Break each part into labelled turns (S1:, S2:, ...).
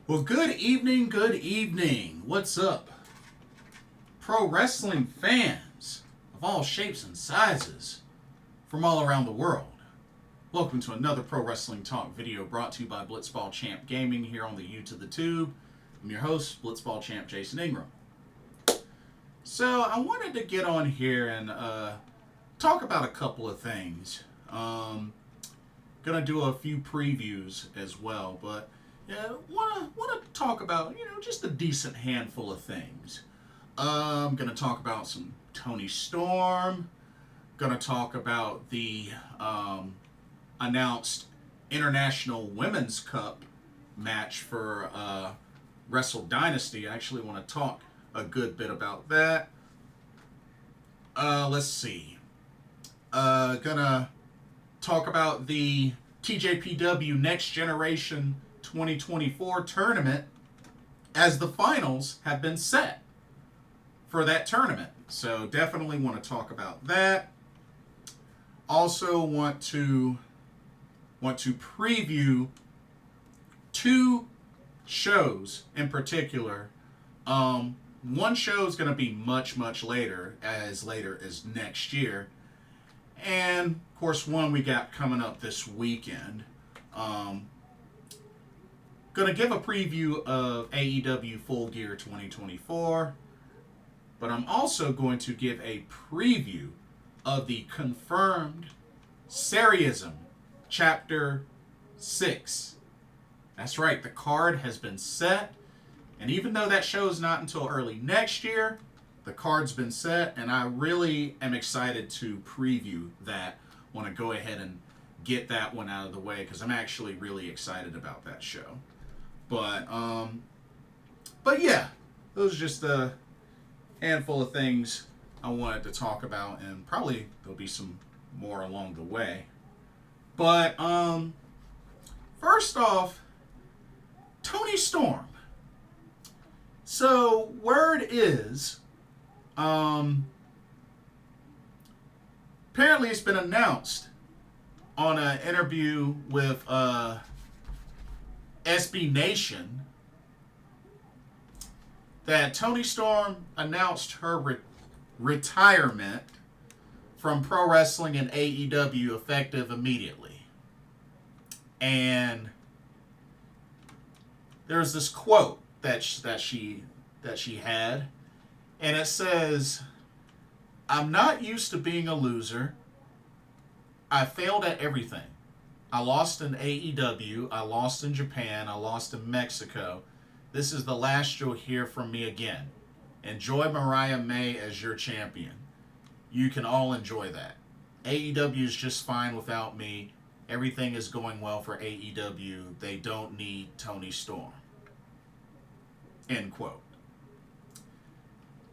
S1: Well, good evening, good evening. What's up? Pro wrestling fans of all shapes and sizes from all around the world. Welcome to another Pro Wrestling Talk video brought to you by Blitzball Champ Gaming here on the U to the Tube. I'm your host, Blitzball Champ Jason Ingram. So, I wanted to get on here and talk about a couple of things. Gonna do a few previews as well, but yeah, wanna talk about, just a decent handful of things. I'm gonna talk about some Toni Storm. Gonna talk about the announced International Women's Cup match for Wrestle Dynasty. I actually want to talk a good bit about that. Let's see. Gonna talk about the TJPW Next Generation 2024 tournament, as the finals have been set for that tournament. So definitely want to talk about that. Also want to preview two shows in particular. One show is going to be much later as next year. And, of course, one we got coming up this weekend. Going to give a preview of AEW Full Gear 2024. But I'm also going to give a preview of the confirmed Sareee-ism Chapter VI. That's right, the card has been set. And even though that show is not until early next year, the card's been set, and I really am excited to preview that. Want to go ahead and get that one out of the way because I'm actually really excited about that show. But yeah, those are just a handful of things I wanted to talk about, and probably there'll be some more along the way. But first off, Toni Storm. So word is, apparently it's been announced on an interview with SB Nation that Toni Storm announced her retirement from pro wrestling and AEW effective immediately. And there's this quote that she had, and it says, "I'm not used to being a loser. I failed at everything. I lost in AEW, I lost in Japan, I lost in Mexico. This is the last you'll hear from me again. Enjoy Mariah May as your champion. You can all enjoy that. AEW is just fine without me. Everything is going well for AEW. They don't need Toni Storm." End quote.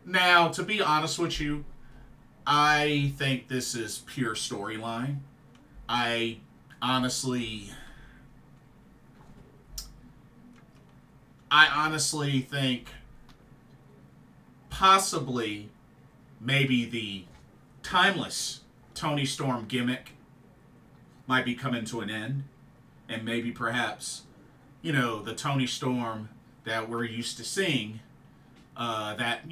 S1: Now, to be honest with you, I think this is pure storyline. I honestly think possibly maybe the timeless Toni Storm gimmick might be coming to an end, and maybe perhaps, the Toni Storm that we're used to seeing, that,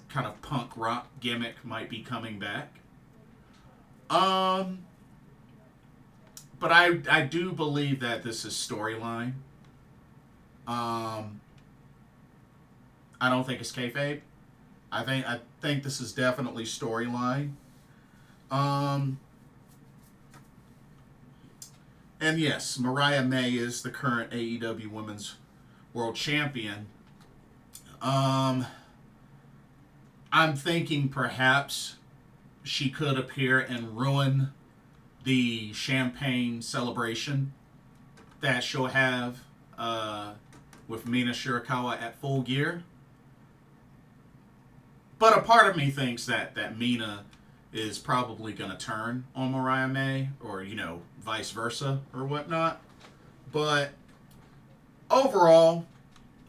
S1: kind of punk rock gimmick might be coming back. But I do believe that this is storyline. I don't think it's kayfabe. I think this is definitely storyline. And yes, Mariah May is the current AEW Women's World Champion. I'm thinking perhaps she could appear and ruin the champagne celebration that she'll have with Mina Shirakawa at Full Gear. But a part of me thinks that Mina is probably going to turn on Mariah May, or, vice versa or whatnot. But overall,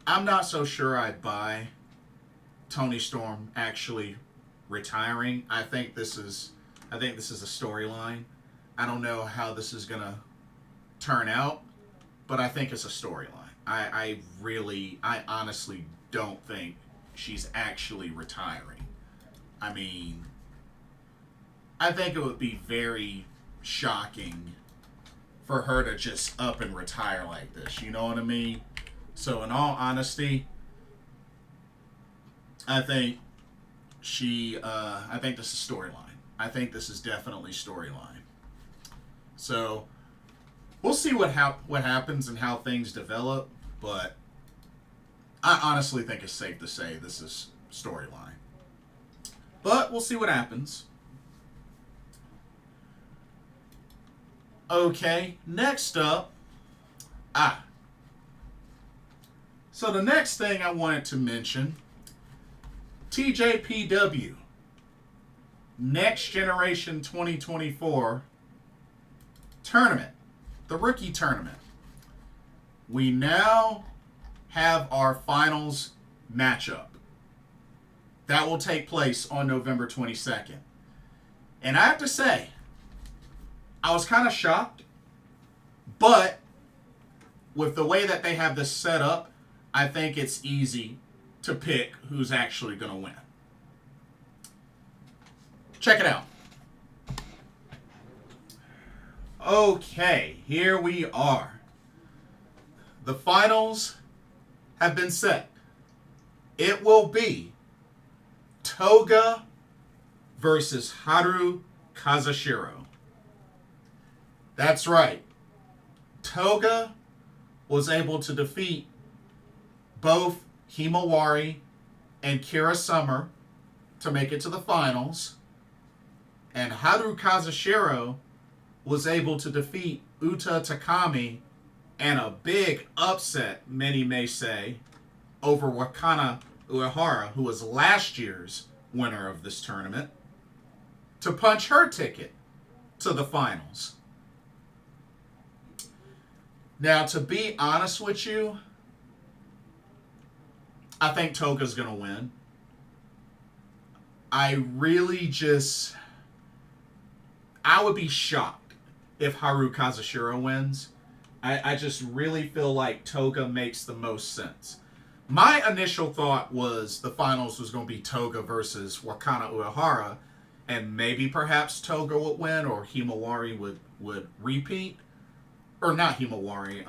S1: I'm not so sure I'd buy Toni Storm actually retiring. I think this is a storyline. I don't know how this is going to turn out. but I think it's a storyline. I honestly don't think she's actually retiring. I mean, I think it would be very shocking for her to just up and retire like this. You know what I mean? So in all honesty, I think I think this is storyline. I think this is definitely storyline. So we'll see what happens and how things develop, but I honestly think it's safe to say this is storyline. But we'll see what happens. Okay, next up. So the next thing I wanted to mention, TJPW Next Generation 2024 tournament, the rookie tournament. We now have our finals matchup. That will take place on November 22nd. And I have to say, I was kind of shocked, but with the way that they have this set up, I think it's easy to pick who's actually going to win. Check it out. Okay, here we are. The finals have been set. It will be Toga versus Haru Kazushiro. That's right. Toga was able to defeat both Himawari and Kira Summer to make it to the finals. And Haru Kazushiro was able to defeat Uta Takami and a big upset, many may say, over Wakana Uehara, who was last year's winner of this tournament, to punch her ticket to the finals. Now, to be honest with you, I think Toga's going to win. I would be shocked if Haru Kazushiro wins. I just really feel like Toga makes the most sense. My initial thought was the finals was going to be Toga versus Wakana Uehara, and maybe perhaps Toga would win or Himawari would repeat. Or not Himawari,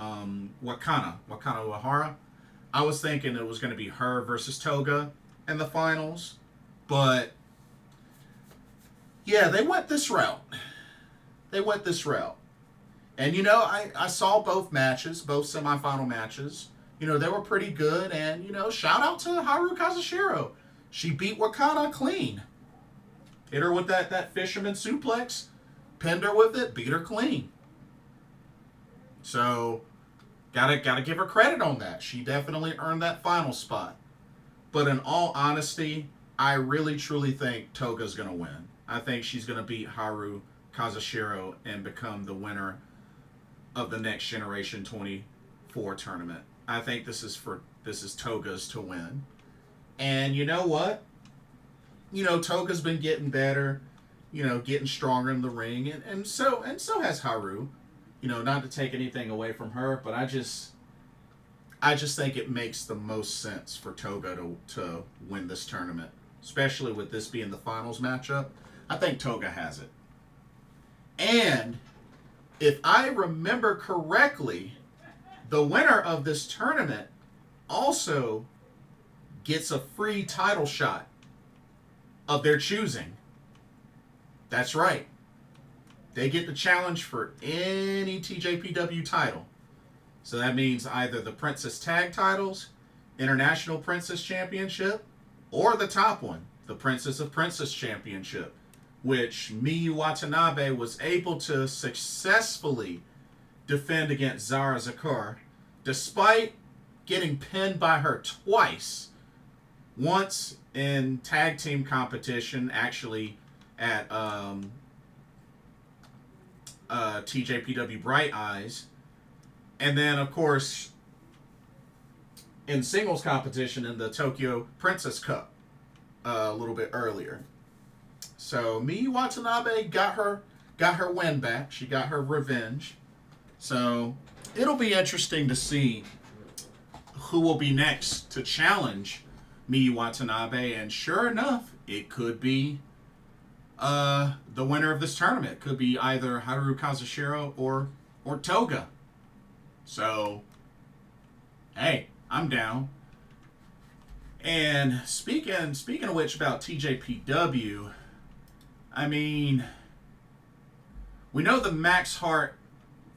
S1: Wakana Uehara. I was thinking it was going to be her versus Toga in the finals. But, yeah, they went this route. And, you know, I saw both matches, both semifinal matches. You know, they were pretty good. And, you know, shout out to Haru Kazushiro. She beat Wakana clean. Hit her with that fisherman suplex. Pinned her with it. Beat her clean. So, gotta give her credit on that. She definitely earned that final spot. But in all honesty, I really truly think Toga's going to win. I think she's going to beat Haru Kazushiro and become the winner of the Next Generation 24 tournament. I think this is Toga's to win. And you know what? You know, Toga's been getting better, you know, getting stronger in the ring, and so has Haru. You know, not to take anything away from her, but I just think it makes the most sense for Toga to win this tournament, especially with this being the finals matchup. I think Toga has it. And if I remember correctly, the winner of this tournament also gets a free title shot of their choosing. That's right. They get the challenge for any TJPW title. So that means either the Princess Tag titles, International Princess Championship, or the top one, the Princess of Princess Championship, which Miyu Watanabe was able to successfully defend against Zara Zakar, despite getting pinned by her twice. Once in tag team competition, actually at TJPW Bright Eyes, and then of course in singles competition in the Tokyo Princess Cup a little bit earlier. So Miyu Watanabe got her win back. She got her revenge. So it'll be interesting to see who will be next to challenge Miyu Watanabe, and sure enough, it could be the winner of this tournament. It could be either Haruo Kazushiro or Toga. So, hey, I'm down. And speaking of which, about TJPW, I mean, we know the Max Heart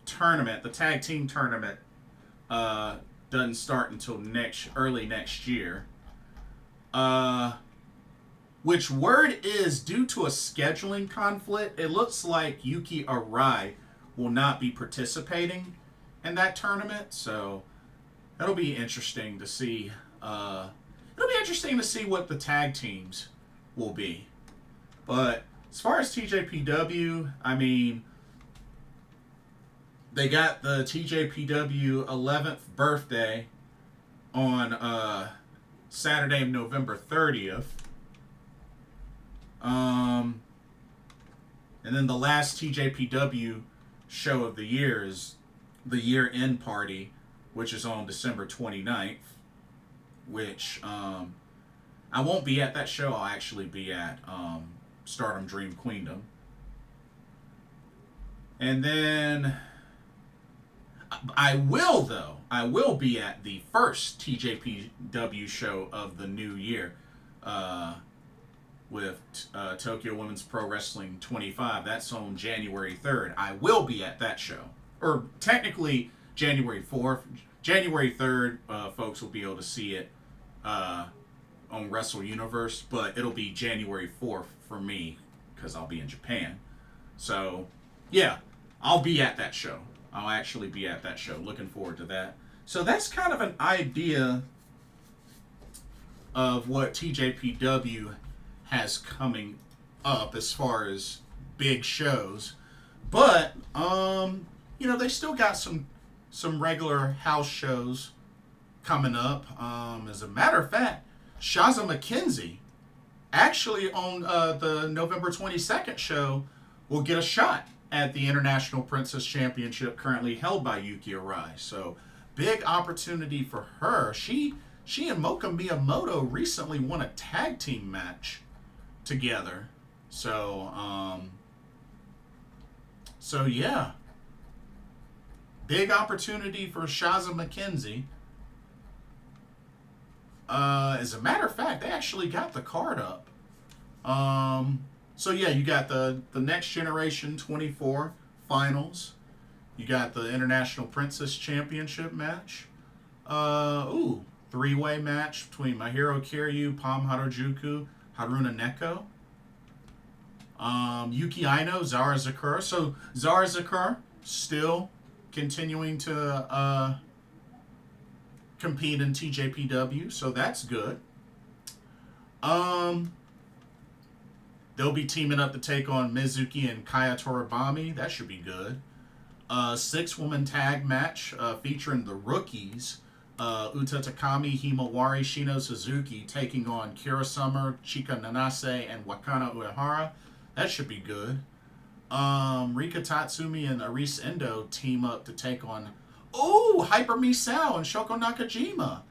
S1: tournament, the tag team tournament, doesn't start until early next year. Which word is, due to a scheduling conflict, it looks like Yuki Arai will not be participating in that tournament. So that'll be interesting to see. It'll be interesting to see what the tag teams will be. But as far as TJPW, I mean, they got the TJPW 11th birthday on Saturday, November 30th. And then the last TJPW show of the year is the year-end party, which is on December 29th, which I won't be at that show. I'll actually be at Stardom Dream Queendom. And then I will be at the first TJPW show of the new year with Tokyo Women's Pro Wrestling 25. That's on January 3rd. I will be at that show. Or technically January 4th. January 3rd, folks will be able to see it on Wrestle Universe, but it'll be January 4th for me because I'll be in Japan. So, yeah, I'll be at that show. I'll actually be at that show. Looking forward to that. So that's kind of an idea of what TJPW has coming up as far as big shows. But, they still got some regular house shows coming up. As a matter of fact, Shazza McKenzie, actually on the November 22nd show, will get a shot at the International Princess Championship currently held by Yuki Arai. So, big opportunity for her. She and Moka Miyamoto recently won a tag team match together. So yeah. Big opportunity for Shazza McKenzie. As a matter of fact, they actually got the card up. So yeah, you got the Next Generation 24 finals. You got the International Princess Championship match. Three-way match between Mahiro Kiryu, Pam Harajuku, Haruna Neko. Yuki Aino, Zara Zakura. So Zara Zakura still continuing to compete in TJPW, so that's good. They'll be teaming up to take on Mizuki and Kaya Toribami. That should be good. 6-woman tag match featuring the rookies, Uta Takami, Himawari, Shino Suzuki taking on Kira Summer, Chika Nanase, and Wakana Uehara. That should be good. Rika Tatsumi and Aris Endo team up to take on Hyper Misao and Shoko Nakajima.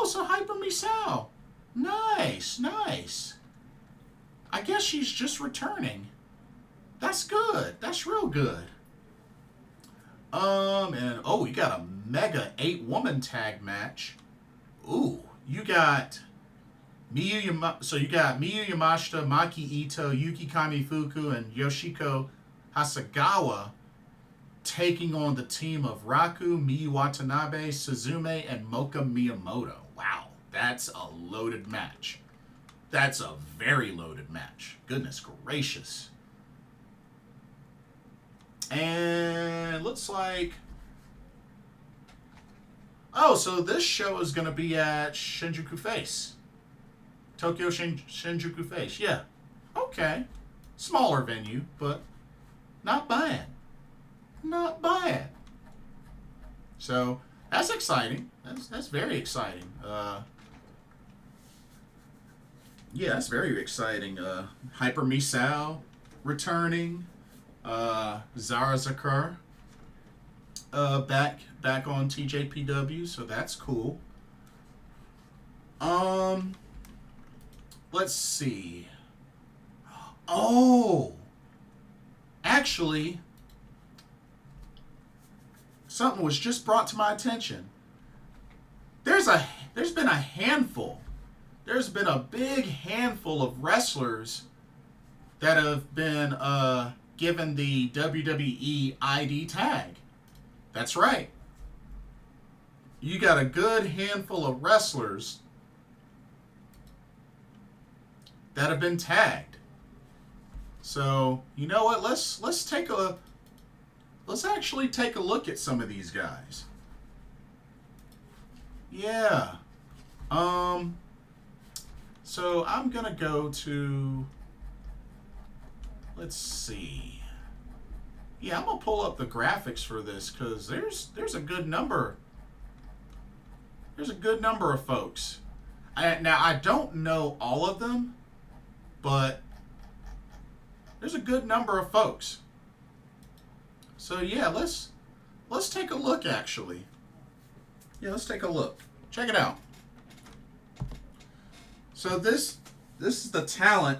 S1: So Hyper Misao. Nice. I guess she's just returning. That's good. That's real good. You got a mega 8-woman tag match. You got Miyu Yamashita, Maki Ito, Yuki Kamifuku, and Yoshiko Hasagawa taking on the team of Raku, Miyu Watanabe, Suzume, and Moka Miyamoto. Wow, that's a loaded match. That's a very loaded match. Goodness gracious. And looks like... so this show is going to be at Shinjuku Face. Tokyo Shinjuku Face. Yeah. Okay. Smaller venue, but not bad. Not bad. So, that's exciting. That's very exciting. That's very exciting. Hyper Misao returning. Zara Zakura. back on TJPW, so that's cool. Let's see. Oh, actually, something was just brought to my attention. There's been a handful. There's been a big handful of wrestlers that have been given the WWE ID tag. That's right. You got a good handful of wrestlers that have been tagged. So, you know what? Let's actually take a look at some of these guys. Yeah. So I'm gonna go to, let's see. Yeah, I'm gonna pull up the graphics for this because there's a good number. There's a good number of folks. Now I don't know all of them, but there's a good number of folks. So yeah, let's take a look actually. Yeah, let's take a look. Check it out. So this is the talent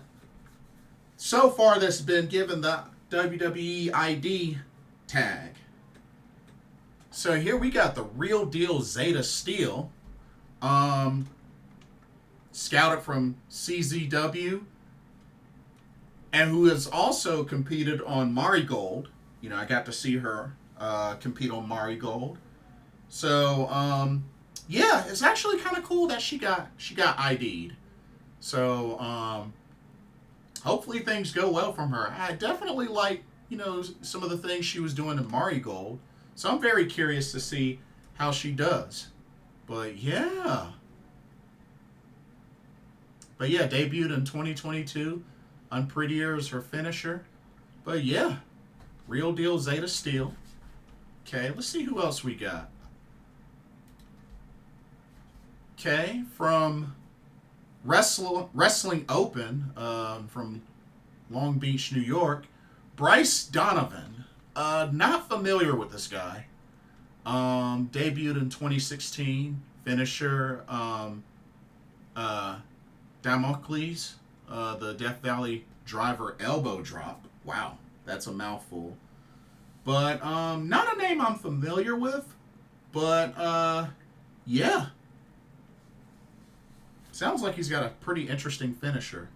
S1: so far that's been given the WWE ID tag. So here we got the real deal Zeta Steel, scouted from CZW, and who has also competed on Marigold. You know, I got to see her compete on Marigold. So yeah, it's actually kind of cool that she got ID'd. So hopefully things go well from her. I definitely like, you know, some of the things she was doing in Marigold. So I'm very curious to see how she does. But yeah. Debuted in 2022. Unprettier is her finisher. But yeah, real deal Zeta Steel. Okay, let's see who else we got. Okay, from Wrestling Open from Long Beach, New York, Bryce Donovan. Not familiar with this guy. Debuted in 2016. Finisher, Damocles, the Death Valley Driver elbow drop. Wow, that's a mouthful. But not a name I'm familiar with. But yeah. Sounds like he's got a pretty interesting finisher.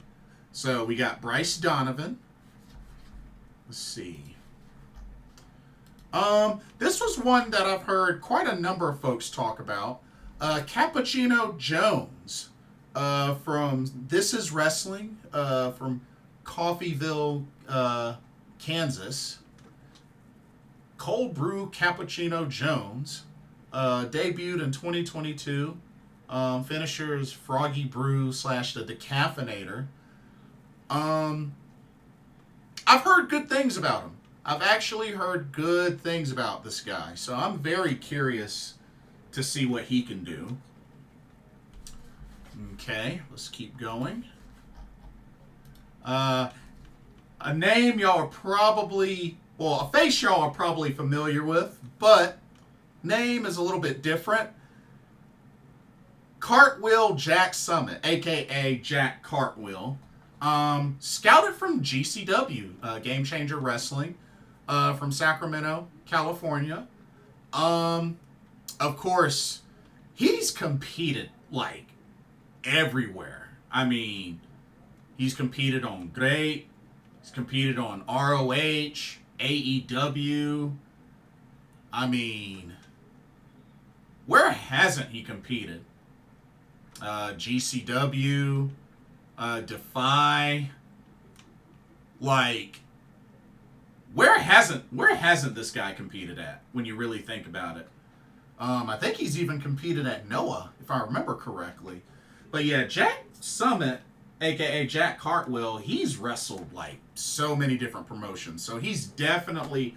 S1: So we got Bryce Donovan. Let's see. This was one that I've heard quite a number of folks talk about. Cappuccino Jones from This Is Wrestling from Coffeyville, Kansas. Cold Brew Cappuccino Jones debuted in 2022. Finisher is Froggy Brew / the Decaffeinator. I've heard good things about him. I've actually heard good things about this guy. So I'm very curious to see what he can do. Okay, let's keep going. A name y'all are probably, well, a face y'all are probably familiar with, but name is a little bit different. Cartwheel Jack Summit, a.k.a. Jack Cartwheel. Scouted from GCW, Game Changer Wrestling, from Sacramento, California. Of course, he's competed, like, everywhere. I mean, he's competed on Great, he's competed on ROH, AEW. I mean, where hasn't he competed? GCW, Defy, like, where hasn't this guy competed at when you really think about it? I think he's even competed at Noah, if I remember correctly. But yeah, Jack Summit, aka Jack Cartwheel, he's wrestled like so many different promotions. So he's definitely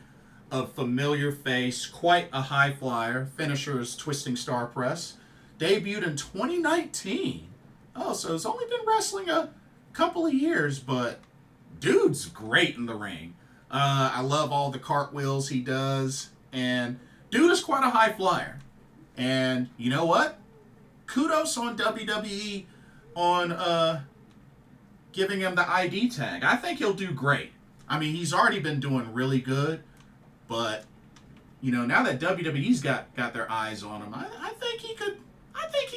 S1: a familiar face, quite a high flyer. Finisher is Twisting Star Press. Debuted in 2019. Oh, so he's only been wrestling a couple of years, but dude's great in the ring. I love all the cartwheels he does. And Dude is quite a high flyer. And you know what? Kudos on WWE on giving him the ID tag. I think he'll do great. I mean, he's already been doing really good, but you know, now that WWE's got their eyes on him, I think he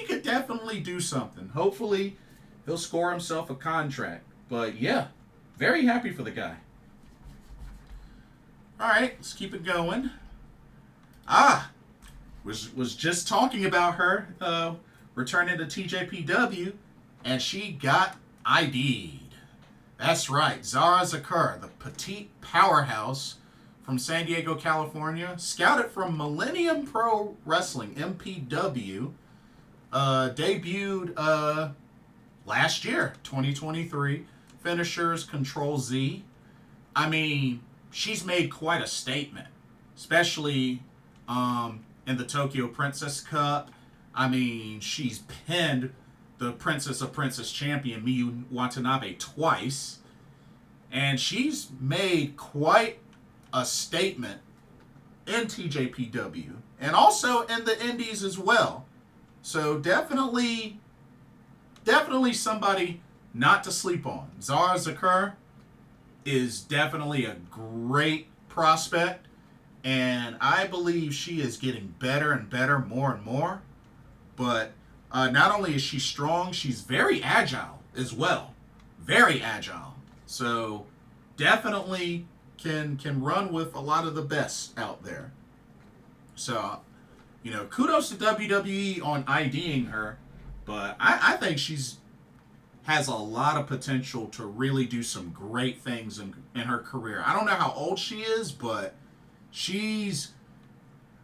S1: could definitely do something. Hopefully, he'll score himself a contract. But yeah, very happy for the guy. All right, let's keep it going. Was just talking about her returning to TJPW, and she got ID'd. That's right, Zara Zakir, the petite powerhouse from San Diego, California, scouted from Millennium Pro Wrestling, MPW, debuted last year, 2023, finishers Control Z. I mean, she's made quite a statement, especially in the Tokyo Princess Cup. I mean, she's pinned the Princess of Princess champion Miyu Watanabe twice, and she's made quite a statement in TJPW and also in the Indies as well. So definitely somebody not to sleep on. Zara Zakir is definitely a great prospect, and I believe she is getting better and better, more and more. But not only is she strong, she's very agile as well. Very agile. So definitely can run with a lot of the best out there. So, you know, kudos to WWE on IDing her, but I think has a lot of potential to really do some great things in her career. I don't know how old she is, but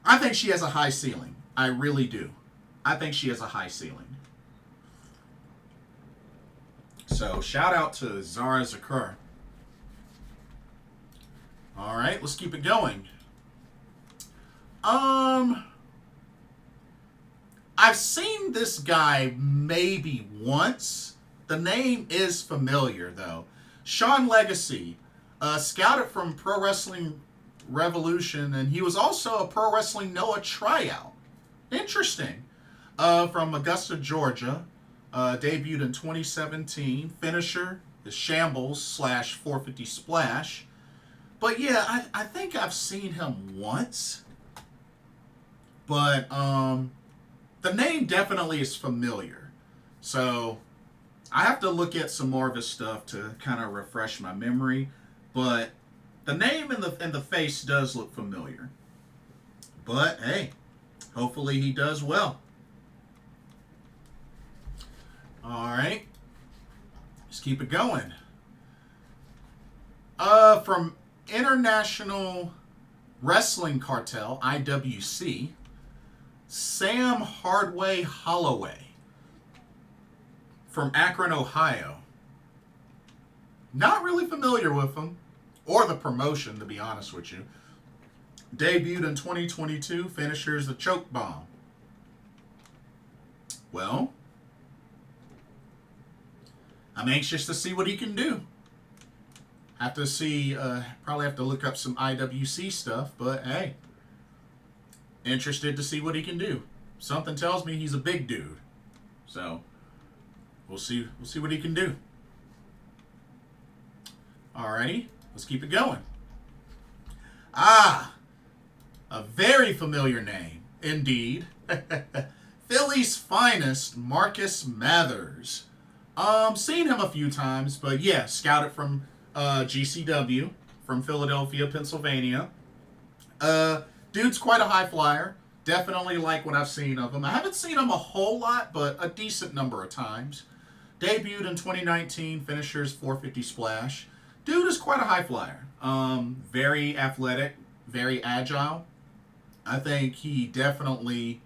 S1: I think she has a high ceiling. I really do. I think she has a high ceiling. So shout out to Zara Zakir. All right, let's keep it going. I've seen this guy maybe once. The name is familiar, though. Sean Legacy, scouted from Pro Wrestling Revolution, and he was also a Pro Wrestling Noah tryout. Interesting. From Augusta, Georgia. Debuted in 2017. Finisher, the Shambles / 450 Splash. But yeah, I think I've seen him once. But the name definitely is familiar. So I have to look at some more of his stuff to kind of refresh my memory. But the name and the face does look familiar. But hey, hopefully he does well. All right, let's keep it going. From International Wrestling Cartel, IWC, Sam Hardway Holloway from Akron, Ohio. Not really familiar with him or the promotion, to be honest with you. Debuted in 2022, finishers the Choke Bomb. Well, I'm anxious to see what he can do. Have to see, probably have to look up some IWC stuff, but hey, interested to see what he can do. Something tells me he's a big dude, so we'll see what he can do. Alrighty, let's keep it going. A very familiar name indeed. Philly's finest, Marcus Mathers. Seen him a few times, but yeah, scouted from GCW from Philadelphia, Pennsylvania. Dude's quite a high flyer. Definitely like what I've seen of him. I haven't seen him a whole lot, but a decent number of times. Debuted in 2019, finishers 450 Splash. Dude is quite a high flyer. Very athletic, very agile. I think he definitely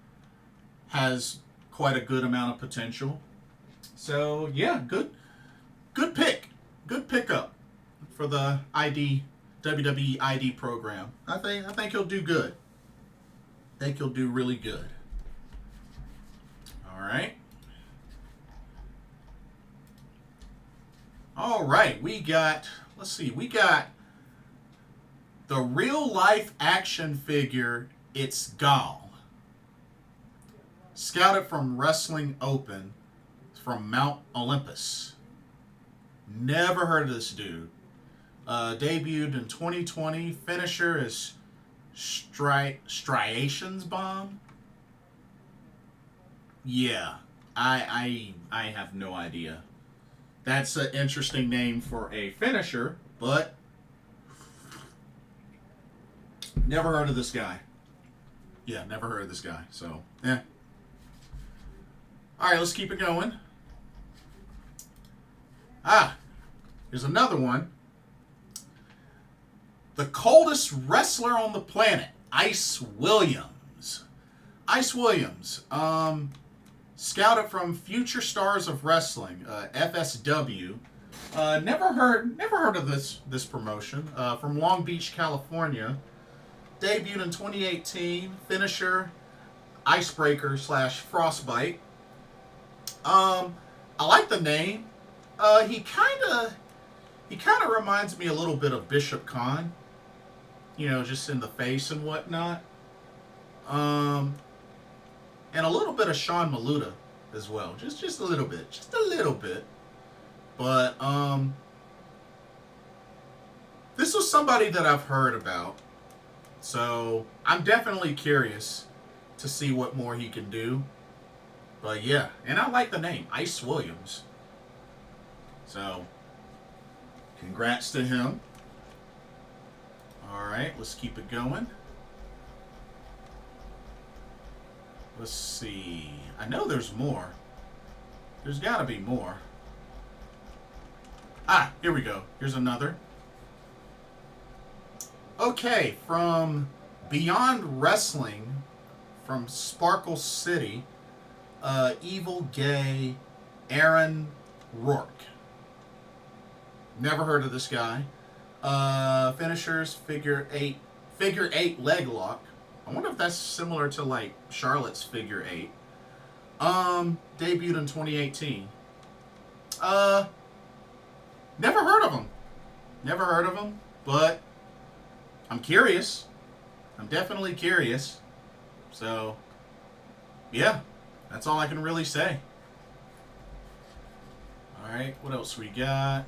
S1: has quite a good amount of potential. So yeah, good pick. Good pickup for the WWE ID program. I think he'll do good. I think he'll do really good. All right. All right, we got the real life action figure It's Gall. Scouted from Wrestling Open from Mount Olympus. Never heard of this dude. Debuted in 2020. Finisher is Striations Bomb. Yeah, I have no idea. That's an interesting name for a finisher, but never heard of this guy. Yeah, never heard of this guy. So, yeah. All right, let's keep it going. Here's another one. The coldest wrestler on the planet, Ice Williams. Ice Williams, scouted from Future Stars of Wrestling, FSW. Never heard of this promotion. From Long Beach, California. Debuted in 2018. Finisher, Icebreaker / Frostbite. I like the name. He kind of reminds me a little bit of Bishop Khan. You know, just in the face and whatnot. And a little bit of Sean Maluta as well. Just a little bit. Just a little bit. But this was somebody that I've heard about. So I'm definitely curious to see what more he can do. But yeah, and I like the name, Ice Williams. So congrats to him. Alright, let's keep it going. Let's see. I know there's more. There's got to be more. Here we go. Here's another. Okay, from Beyond Wrestling, from Sparkle City, Evil Gay Aaron Rourke. Never heard of this guy. Finishers, figure eight leg lock. I wonder if that's similar to like Charlotte's figure eight. Debuted in 2018. Never heard of him. Never heard of him, but I'm curious. I'm definitely curious. So, yeah, that's all I can really say. Alright, what else we got?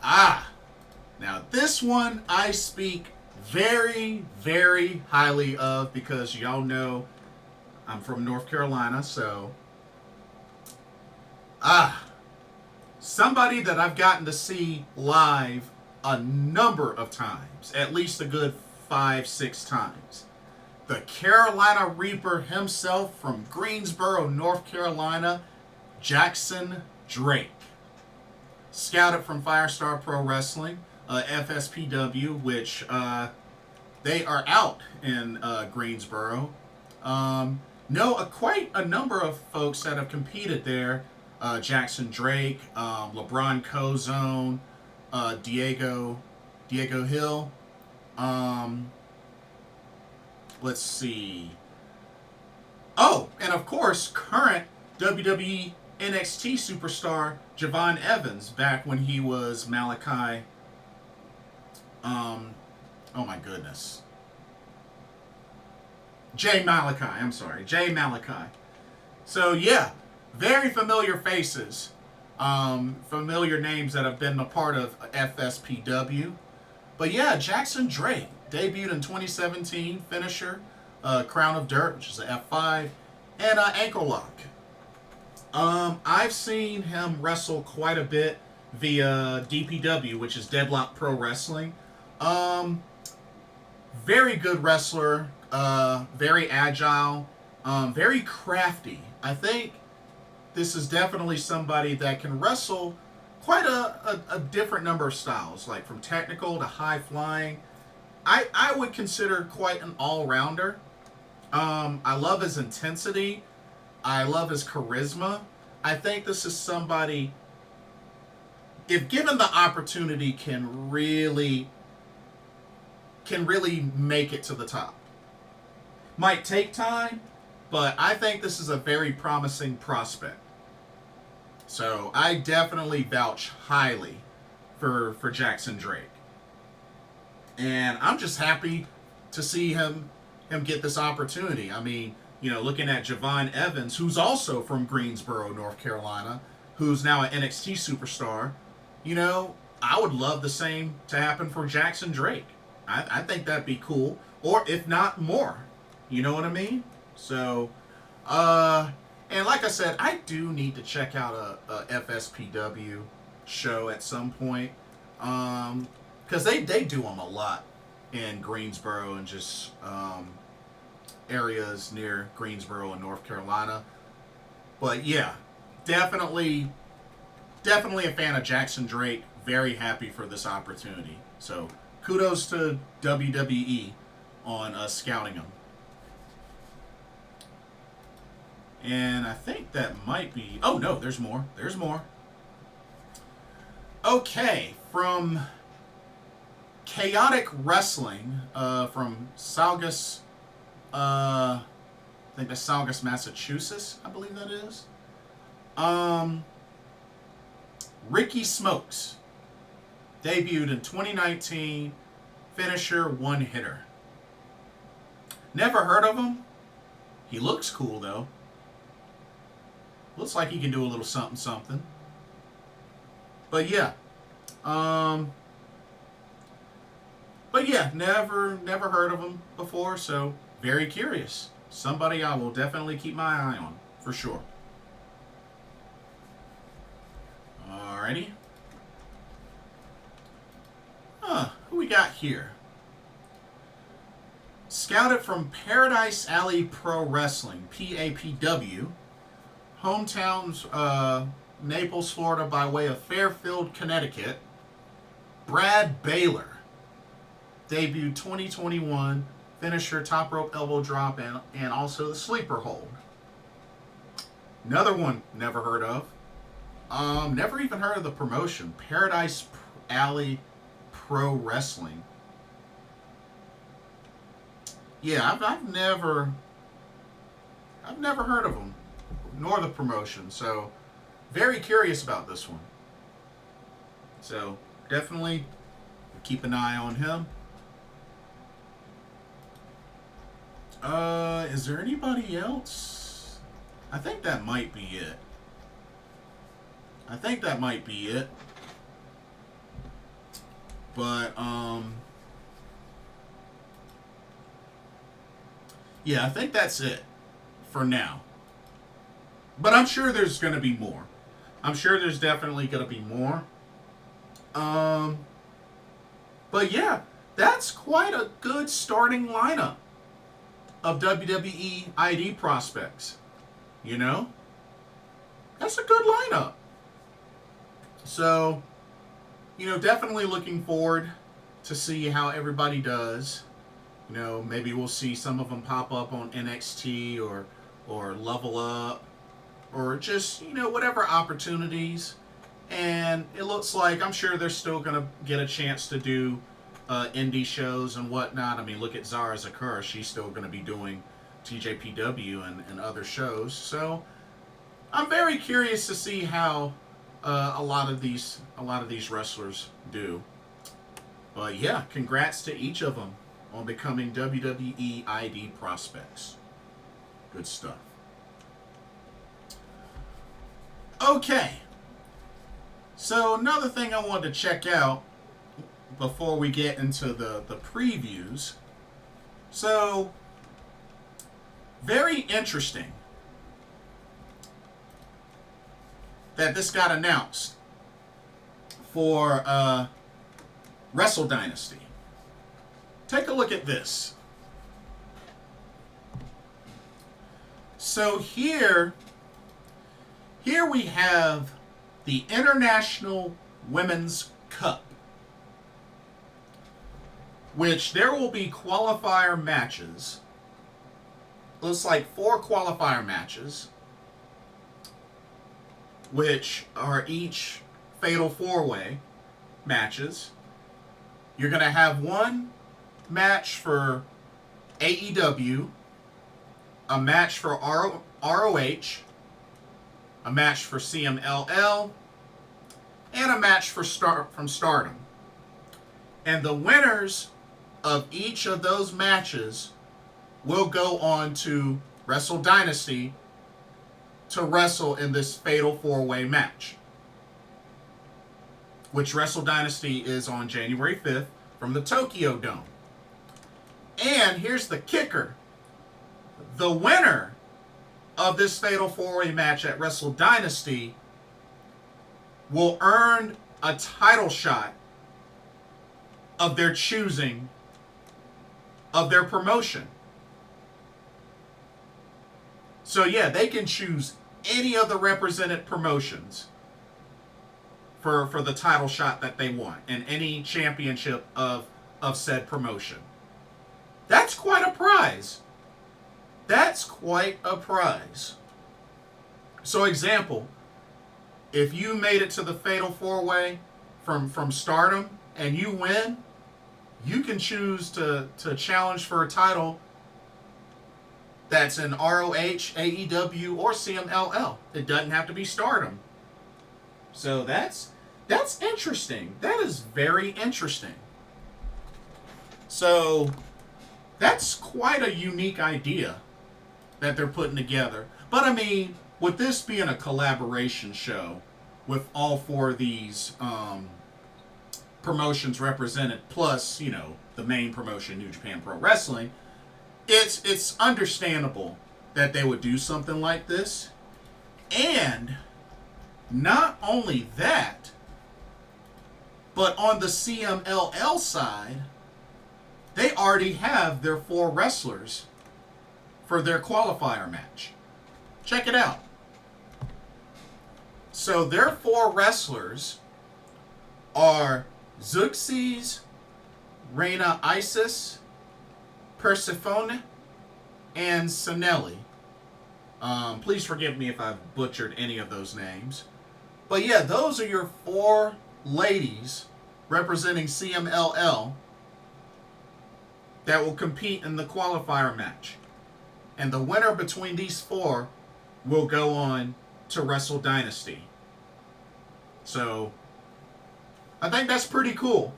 S1: Now this one I speak very, very highly of because y'all know I'm from North Carolina, so somebody that I've gotten to see live a number of times, at least a good 5-6 times. The Carolina Reaper himself from Greensboro, North Carolina, Jackson Drake. Scouted from Firestar Pro Wrestling, FSPW, which they are out in Greensboro. Know quite a number of folks that have competed there. Jackson Drake, LeBron Cozone, Diego Hill. Let's see. Oh, and of course, current WWE NXT superstar Javon Evans, back when he was Malakai. Oh my goodness. Jay Malakai. So yeah, very familiar faces. Familiar names that have been a part of FSPW. But yeah, Jackson Drake debuted in 2017. Finisher, Crown of Dirt, which is an F5, and ankle lock. I've seen him wrestle quite a bit via DPW, which is Deadlock Pro Wrestling. Very good wrestler, very agile, very crafty. I think this is definitely somebody that can wrestle quite a different number of styles, like from technical to high flying. I would consider quite an all-rounder. I love his intensity. I love his charisma. I think this is somebody, if given the opportunity, can really make it to the top. Might take time, but I think this is a very promising prospect. So I definitely vouch highly for Jackson Drake. And I'm just happy to see him, him get this opportunity. I mean, looking at Javon Evans, who's also from Greensboro, North Carolina, who's now an NXT superstar, I would love the same to happen for Jackson Drake. I think that'd be cool. Or if not more. You know what I mean? So, and like I said, I do need to check out a FSPW show at some point. Because they do them a lot in Greensboro and just areas near Greensboro and North Carolina. But yeah, definitely a fan of Jackson Drake. Very happy for this opportunity. So kudos to WWE on scouting him. And I think that might be... Oh, no, there's more. There's more. Okay, from Chaotic Wrestling, from Saugus, I think that's Saugus, Massachusetts, I believe that is. Ricky Smokes, debuted in 2019, finisher, one-hitter. Never heard of him. He looks cool, though. Looks like he can do a little something, something. But yeah. Never heard of him before, so very curious. Somebody I will definitely keep my eye on, for sure. Alrighty. Who we got here? Scouted from Paradise Alley Pro Wrestling, PAPW. Hometowns, Naples, Florida, by way of Fairfield, Connecticut. Brad Baylor. Debuted 2021. Finisher, top rope elbow drop, and also the sleeper hold. Another one never heard of. Never even heard of the promotion. Paradise Alley Pro Wrestling. Yeah, I've never heard of them, nor the promotion. So, very curious about this one. So, definitely keep an eye on him. Is there anybody else? I think that might be it. But, yeah, I think that's it for now. But I'm sure there's going to be more. I'm sure there's definitely going to be more. But yeah, that's quite a good starting lineup of WWE ID prospects. That's a good lineup. So, definitely looking forward to see how everybody does. Maybe we'll see some of them pop up on NXT or Level Up or just, whatever opportunities. And it looks like, I'm sure they're still going to get a chance to do indie shows and whatnot. I mean, look at Zara Zakura. She's still going to be doing TJPW and other shows. So I'm very curious to see how a lot of these wrestlers do. But yeah, congrats to each of them on becoming WWE ID prospects. Good stuff. Okay. So another thing I wanted to check out before we get into the previews. So, very interesting that this got announced for Wrestle Dynasty. Take a look at this. So here we have the International Women's Cup, which there will be qualifier matches. Looks like 4 qualifier matches, which are each fatal 4-way matches. You're going to have one match for AEW, a match for ROH, a match for CMLL, and a match from Stardom. And the winners of each of those matches will go on to Wrestle Dynasty to wrestle in this fatal 4-way match, which Wrestle Dynasty is on January 5th from the Tokyo Dome. And here's the kicker. The winner of this fatal 4-way match at Wrestle Dynasty will earn a title shot of their choosing of their promotion. So yeah, they can choose any of the represented promotions for the title shot that they want and any championship of said promotion. That's quite a prize. That's quite a prize. So example, if you made it to the fatal 4-way from Stardom and you win, you can choose to challenge for a title that's in ROH, AEW, or CMLL. It doesn't have to be Stardom. So that's interesting. That is very interesting. So that's quite a unique idea that they're putting together. But I mean, with this being a collaboration show with all 4 of these promotions represented, plus, you know, the main promotion, New Japan Pro Wrestling, it's understandable that they would do something like this. And not only that, but on the CMLL side, they already have their 4 wrestlers for their qualifier match. Check it out. So their 4 wrestlers are Zeuxis, Reina Isis, Persephone, and Sanelli. Please forgive me if I've butchered any of those names. But yeah, those are your 4 ladies representing CMLL that will compete in the qualifier match. And the winner between these 4 will go on to Wrestle Dynasty. So, I think that's pretty cool.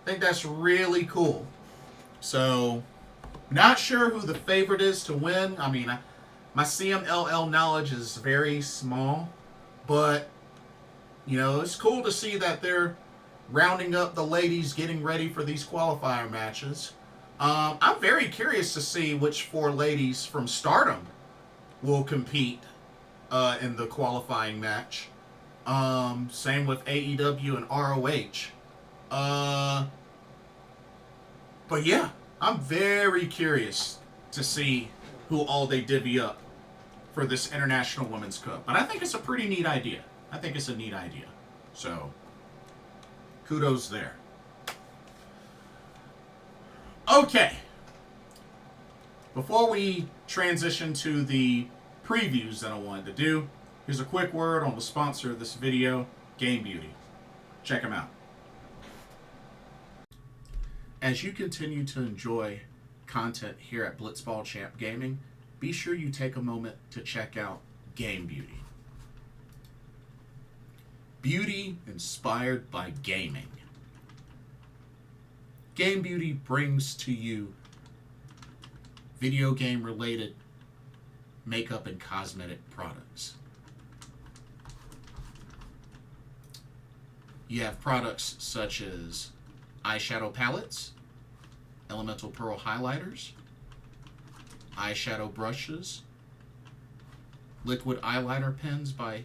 S1: I think that's really cool. So, not sure who the favorite is to win. I mean, my CMLL knowledge is very small. But, you know, it's cool to see that they're rounding up the ladies getting ready for these qualifier matches. I'm very curious to see which 4 ladies from Stardom will compete in the qualifying match. Same with AEW and ROH. But yeah, I'm very curious to see who all they divvy up for this International Women's Cup. But I think it's a pretty neat idea. I think it's a neat idea. So, kudos there. Okay. Before we transition to the previews that I wanted to do, here's a quick word on the sponsor of this video, Game Beauty. Check them out. As you continue to enjoy content here at Blitzball Champ Gaming, be sure you take a moment to check out Game Beauty. Beauty inspired by gaming. Game Beauty brings to you video game related makeup and cosmetic products. You have products such as eyeshadow palettes, elemental pearl highlighters, eyeshadow brushes, liquid eyeliner pens by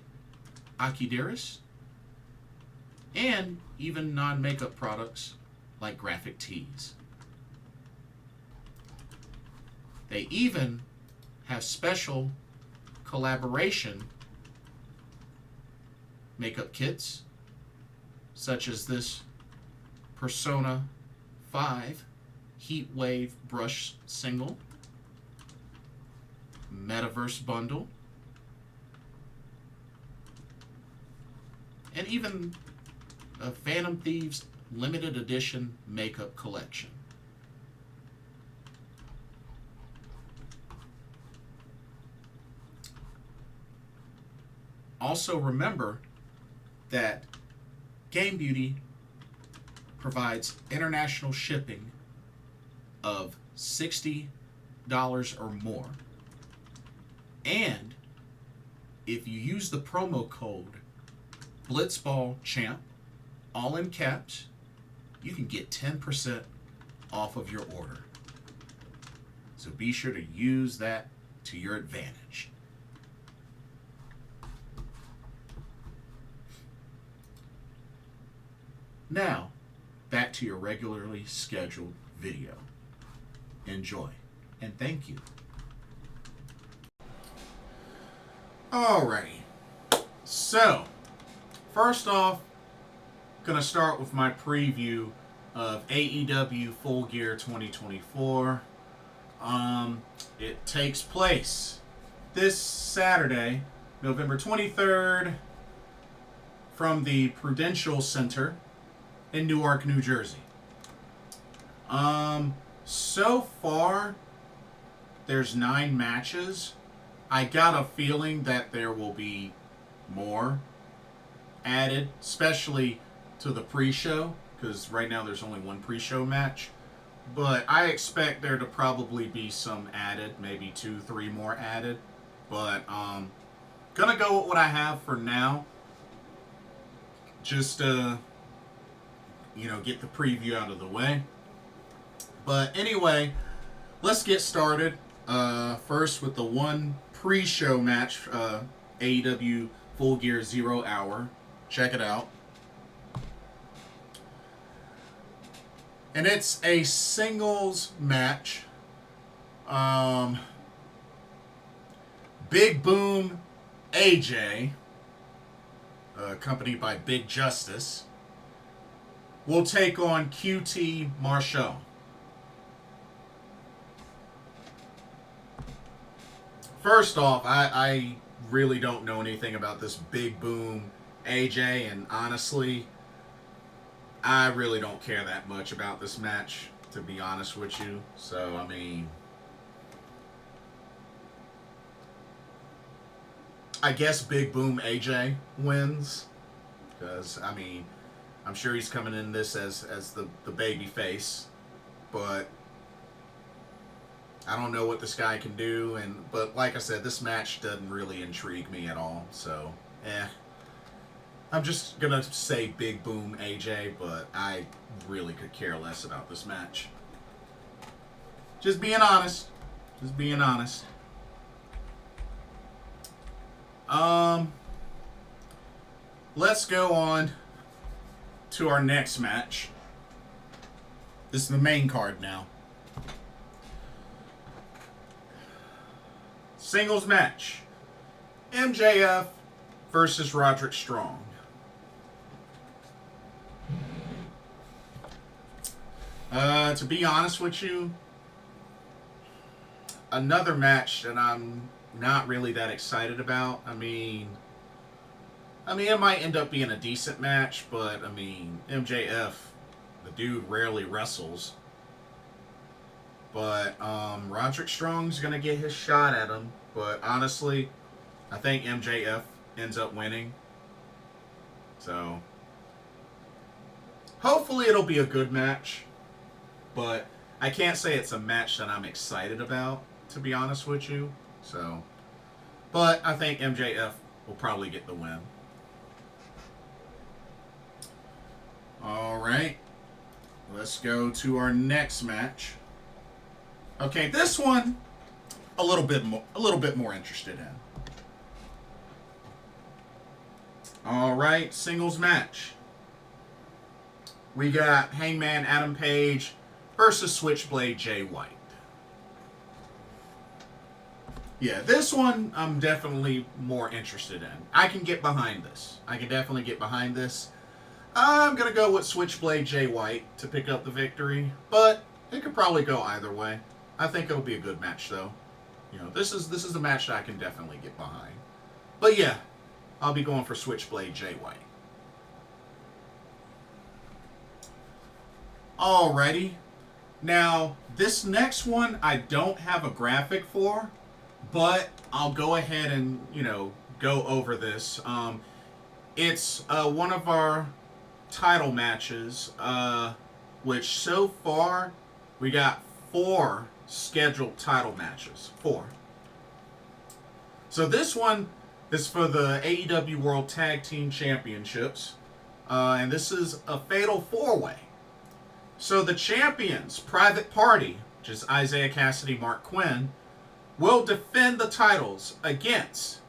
S1: Akideris, and even non-makeup products like graphic tees. They even have special collaboration makeup kits, such as this Persona 5 Heat Wave Brush Single, Metaverse Bundle, and even a Phantom Thieves limited edition makeup collection. Also remember that Game Beauty provides international shipping of $60 or more. And if you use the promo code BlitzballChamp, all in caps, you can get 10% off of your order. So be sure to use that to your advantage. Now, back to your regularly scheduled video. Enjoy, and thank you. Alrighty. So, first off, gonna start with my preview of AEW Full Gear 2024. It takes place this Saturday, November 23rd, from the Prudential Center in Newark, New Jersey. So far, there's 9 matches. I got a feeling that there will be more added, especially to the pre-show, because right now there's only one pre-show match. But I expect there to probably be some added, maybe 2-3 more added. But gonna go with what I have for now. Just get the preview out of the way. But anyway, let's get started. First with the one pre-show match, AEW Full Gear 0 Hour. Check it out. And it's a singles match. Big Boom AJ, accompanied by Big Justice, will take on QT Marshall. First off, I really don't know anything about this Big Boom AJ, and honestly, I really don't care that much about this match, to be honest with you. So, I mean, I guess Big Boom AJ wins, because, I mean, I'm sure he's coming in this as the baby face, but I don't know what this guy can do, but like I said, this match doesn't really intrigue me at all, so, I'm just gonna say Big Boom AJ, but I really could care less about this match. Just being honest. Just being honest. Let's go on to our next match. This is the main card now. Singles match. MJF versus Roderick Strong. To be honest with you, another match that I'm not really that excited about. I mean, it might end up being a decent match, but, I mean, MJF, the dude rarely wrestles. But, Roderick Strong's gonna get his shot at him, but honestly, I think MJF ends up winning. So, hopefully it'll be a good match. But I can't say it's a match that I'm excited about, to be honest with you. So, but I think MJF will probably get the win. All right. Let's go to our next match. Okay, this one a little bit more interested in. All right, singles match. We got Hangman Adam Page versus Switchblade Jay White. Yeah, this one I'm definitely more interested in. I can get behind this. I can definitely get behind this. I'm going to go with Switchblade Jay White to pick up the victory, but it could probably go either way. I think it'll be a good match, though. You know, this is a match that I can definitely get behind. But yeah, I'll be going for Switchblade Jay White. Alrighty. Now, this next one I don't have a graphic for, but I'll go ahead and, go over this. It's one of our title matches, which so far we got 4 scheduled title matches. 4. So this one is for the AEW World Tag Team Championships. And this is a fatal 4-way. So the champions, Private Party, which is Isiah, Kassidy, Marq, Quen, will defend the titles against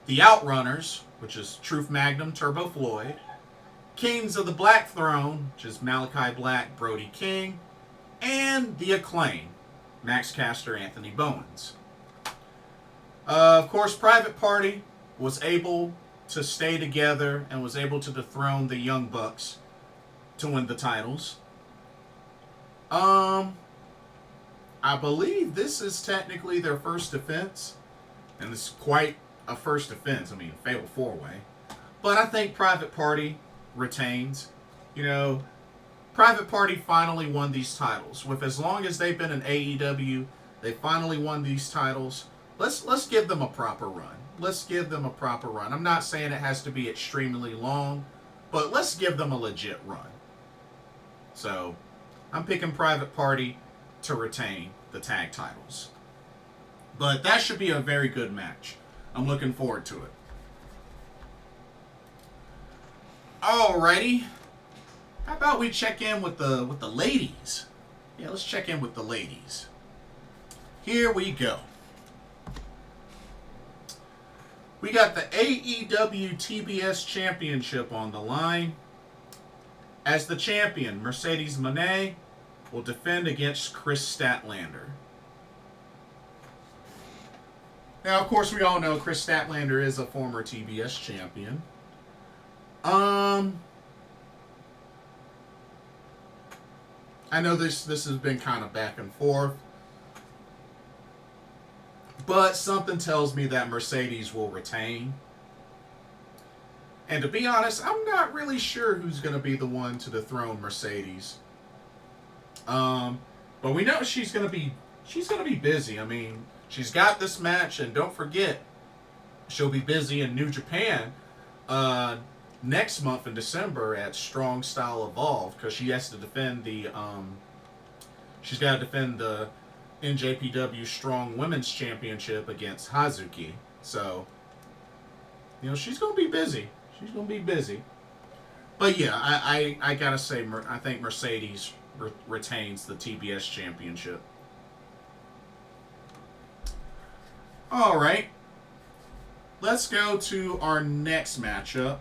S1: the Outrunners, which is Truth Magnum, Turbo Floyd, Kings of the Black Throne, which is Malakai Black, Brody King, and the Acclaimed, Max Caster, Anthony Bowens. Of course, Private Party was able to stay together and was able to dethrone the Young Bucks to win the titles. I believe this is technically their first defense, and it's quite a first defense. I mean, fatal 4-way. But I think Private Party retains. You know, Private Party finally won these titles. With as long as they've been in AEW, they finally won these titles. Let's give them a proper run. Let's give them a proper run. I'm not saying it has to be extremely long, but let's give them a legit run. So, I'm picking Private Party to retain the tag titles. But that should be a very good match. I'm looking forward to it. Alrighty. How about we check in with the ladies? Yeah, let's check in with the ladies. Here we go. We got the AEW TBS Championship on the line. As the champion, Mercedes Moné will defend against Kris Statlander. Now, of course, we all know Kris Statlander is a former TBS champion. I know this has been kind of back and forth, but something tells me that Mercedes will retain. And to be honest, I'm not really sure who's going to be the one to dethrone Mercedes. But we know she's going to be busy. I mean, she's got this match, and don't forget, she'll be busy in New Japan next month in December at Strong Style Evolved, because she has to defend she's got to defend the NJPW Strong Women's Championship against Hazuki. So, you know, she's going to be busy. She's going to be busy. But yeah, I gotta say, I think Mercedes retains the TBS Championship. Alright. Let's go to our next matchup.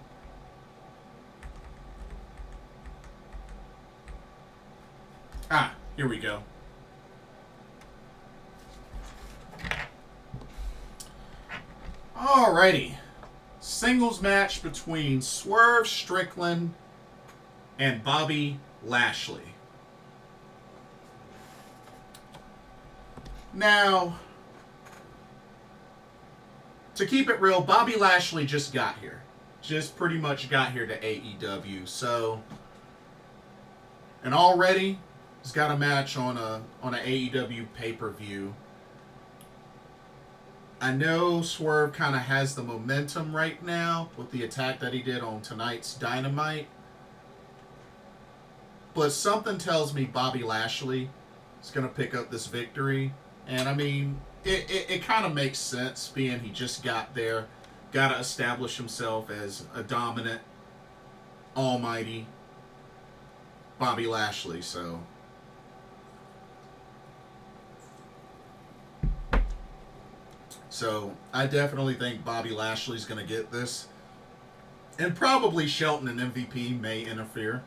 S1: Here we go. Alrighty. Singles match between Swerve Strickland and Bobby Lashley. Now, to keep it real, Bobby Lashley just got here. Just pretty much got here to AEW. So, and already he's got a match on an AEW pay-per-view. I know Swerve kind of has the momentum right now with the attack that he did on tonight's Dynamite. But something tells me Bobby Lashley is going to pick up this victory. And I mean, it kind of makes sense, being he just got there. Got to establish himself as a dominant, almighty Bobby Lashley. So I definitely think Bobby Lashley's going to get this. And probably Shelton and MVP may interfere.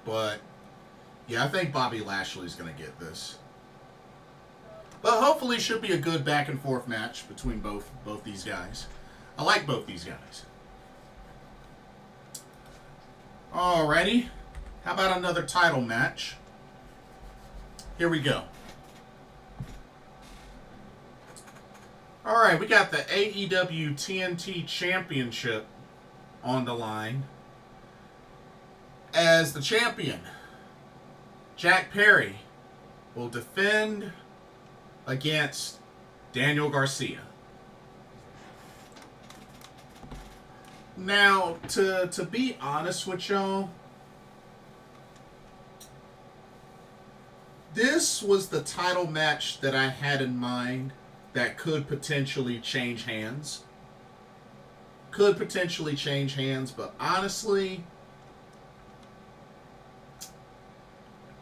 S1: But, yeah, I think Bobby Lashley's going to get this. But hopefully should be a good back and forth match between both these guys. I like both these guys. Alrighty. How about another title match? Here we go. Alright, we got the AEW TNT Championship on the line. As the champion, Jack Perry will defend against Daniel Garcia. Now, to be honest with y'all, This was the title match that I had in mind that could potentially change hands. Could potentially change hands, but honestly,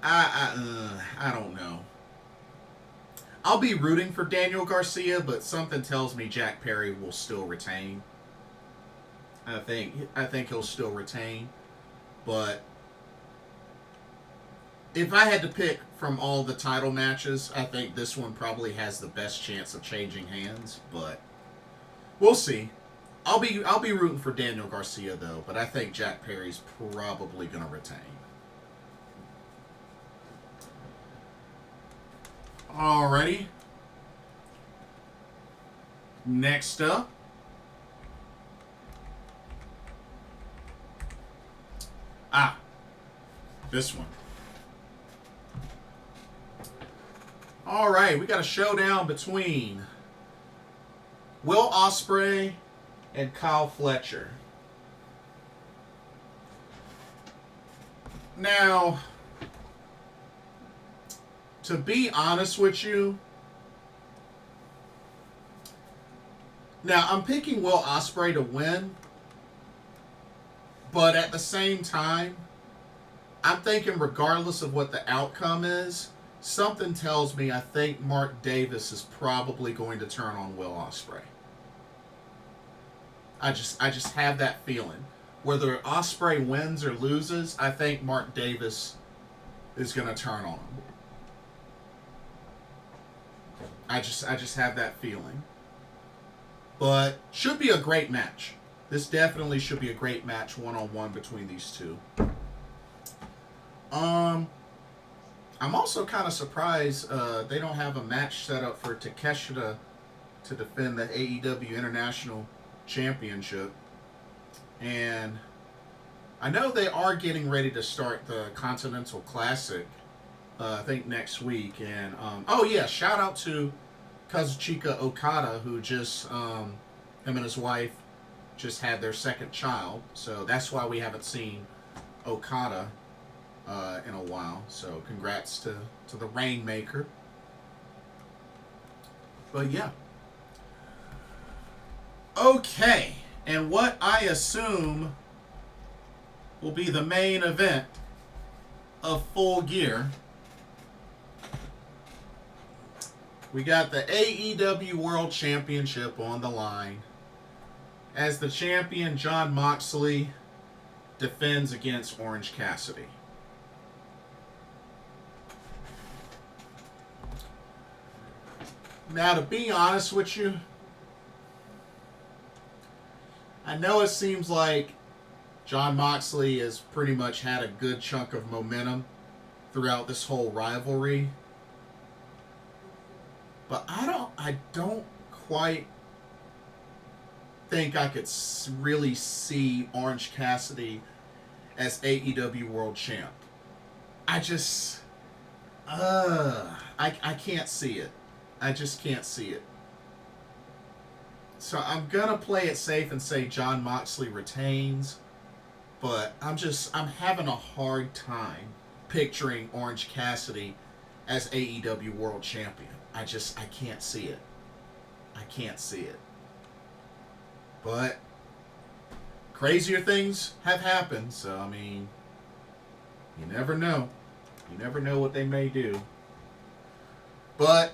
S1: I don't know. I'll be rooting for Daniel Garcia, but something tells me Jack Perry will still retain. I think he'll still retain, but if I had to pick from all the title matches, I think this one probably has the best chance of changing hands, but we'll see. I'll be rooting for Daniel Garcia though, but I think Jack Perry's probably going to retain. Alrighty. Next up, this one. Alright, we got a showdown between Will Ospreay and Kyle Fletcher. Now, to be honest with you, I'm picking Will Ospreay to win, but at the same time, I'm thinking regardless of what the outcome is, something tells me I think Mark Davis is probably going to turn on Will Ospreay. I just have that feeling. Whether Ospreay wins or loses, I think Mark Davis is going to turn on him. I just have that feeling. But should be a great match. This definitely should be a great match one-on-one between these two. I'm also kind of surprised they don't have a match set up for Takeshita to defend the AEW International Championship. And I know they are getting ready to start the Continental Classic, I think next week. And, shout out to Kazuchika Okada, who just, him and his wife just had their second child. So that's why we haven't seen Okada in a while. So congrats to the Rainmaker. But yeah. Okay. And what I assume will be the main event of Full Gear. We got the AEW World Championship on the line as the champion Jon Moxley defends against Orange Cassidy. Now, to be honest with you, I know it seems like Jon Moxley has pretty much had a good chunk of momentum throughout this whole rivalry. But I don't quite think I could really see Orange Cassidy as AEW World Champ. I can't see it. I just can't see it. So I'm gonna play it safe and say Jon Moxley retains, but I'm having a hard time picturing Orange Cassidy as AEW World Champion. I can't see it. I can't see it. But crazier things have happened, so I mean, you never know. You never know what they may do. But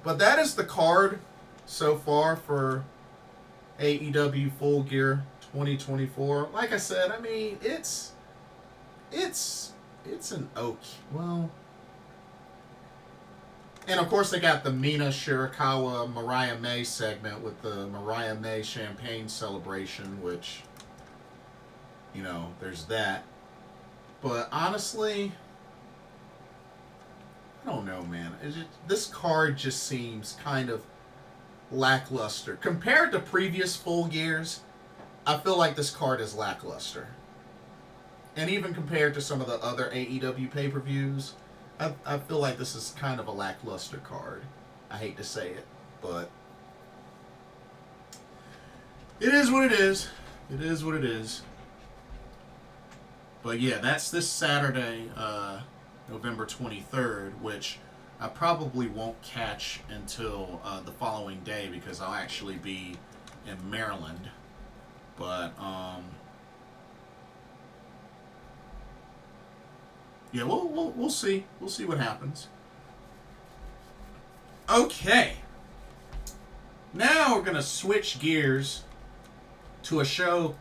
S1: that is the card so far for AEW Full Gear 2024. Like I said, I mean, it's an okay, well. And of course they got the Mina Shirakawa Mariah May segment with the Mariah May champagne celebration, which, you know, there's that. But honestly, I don't know, man. This card just seems kind of lackluster. Compared to previous Full Gears, I feel like this card is lackluster. And even compared to some of the other AEW pay-per-views, I feel like this is kind of a lackluster card. I hate to say it, but it is what it is. It is what it is. But yeah, that's this Saturday, November 23rd, which I probably won't catch until the following day because I'll actually be in Maryland. But yeah, we'll see. We'll see what happens. Okay. Now we're gonna switch gears to a show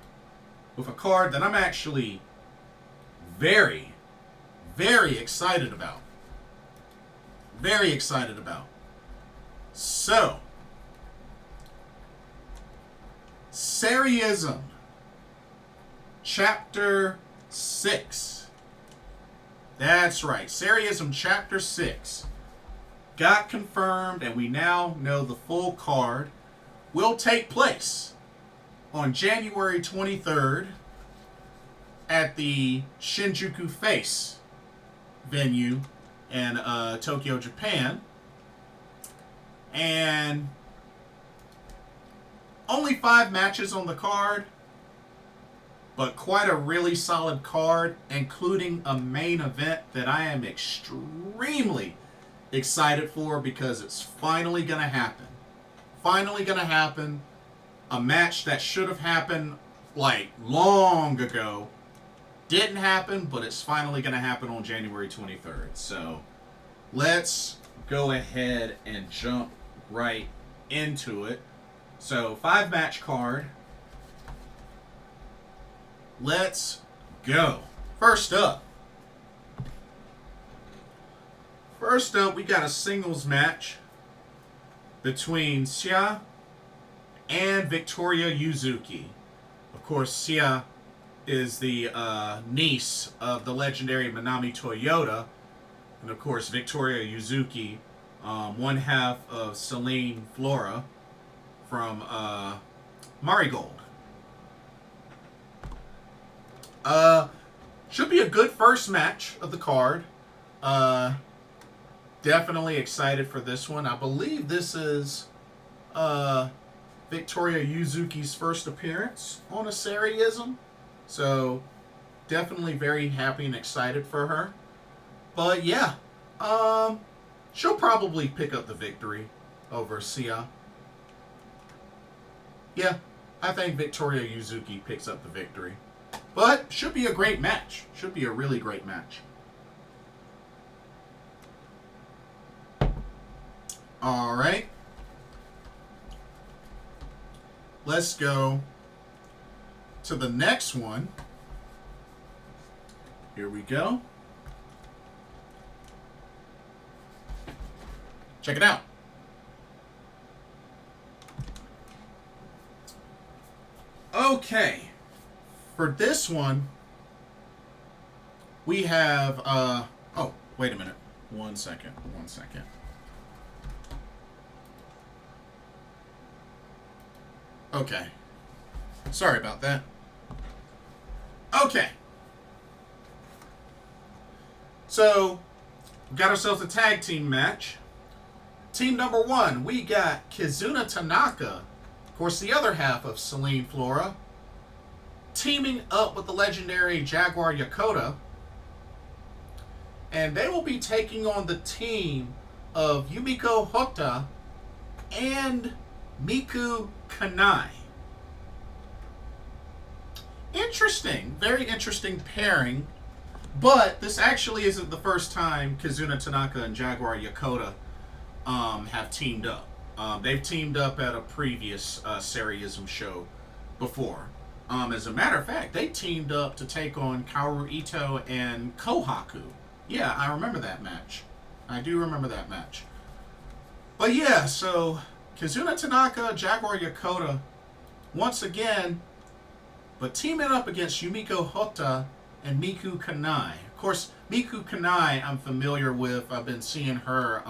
S1: with a card that I'm actually very, very excited about. Very excited about. So, Sareee-ism Chapter 6. That's right, Sareee-ism Chapter 6 got confirmed, and we now know the full card will take place on January 23rd at the Shinjuku Face venue in Tokyo, Japan. And only 5 matches on the card, but quite a really solid card, including a main event that I am extremely excited for because it's finally going to happen. Finally going to happen. A match that should have happened like long ago. Didn't happen, but it's finally going to happen on January 23rd. So let's go ahead and jump right into it. So 5-match card. Let's go. First up, we got a singles match between Isiah and Victoria Yuzuki. Of course, Isiah is the niece of the legendary Manami Toyota. And of course, Victoria Yuzuki, one half of Celine Flora from Marigold. Should be a good first match of the card. Definitely excited for this one. I believe this is Victoria Yuzuki's first appearance on a Sareee-ism. So definitely very happy and excited for her. But yeah, she'll probably pick up the victory over Isiah. Yeah, I think Victoria Yuzuki picks up the victory. But should be a great match. Should be a really great match. All right. Let's go to the next one. Here we go. Check it out. Okay. For this one, we have, oh, wait a minute. One second. Okay. Sorry about that. Okay. So, we got ourselves a tag team match. Team number 1, we got Kizuna Tanaka, of course the other half of Celine Flora, teaming up with the legendary Jaguar Yokota. And they will be taking on the team of Yumiko Hotta and Miku Kanai. Interesting. Very interesting pairing. But this actually isn't the first time Kizuna Tanaka and Jaguar Yokota have teamed up. They've teamed up at a previous Sareee-ism show before. As a matter of fact, they teamed up to take on Kaoru Ito and Kohaku. Yeah, I remember that match. I do remember that match. But yeah, so Kizuna Tanaka, Jaguar Yokota, once again, but teaming up against Yumiko Hotta and Miku Kanai. Of course, Miku Kanai I'm familiar with. I've been seeing her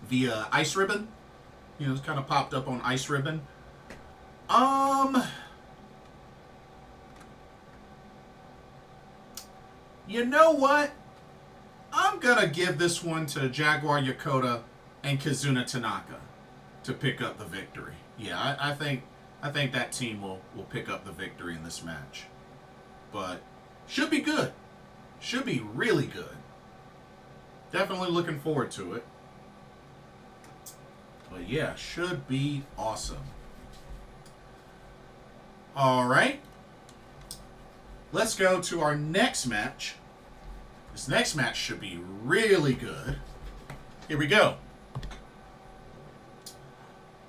S1: via Ice Ribbon. You know, it's kind of popped up on Ice Ribbon. You know what? I'm going to give this one to Jaguar Yokota and Kizuna Tanaka to pick up the victory. Yeah, I think that team will pick up the victory in this match. But should be good. Should be really good. Definitely looking forward to it. But yeah, should be awesome. All right. Let's go to our next match. This next match should be really good. Here we go.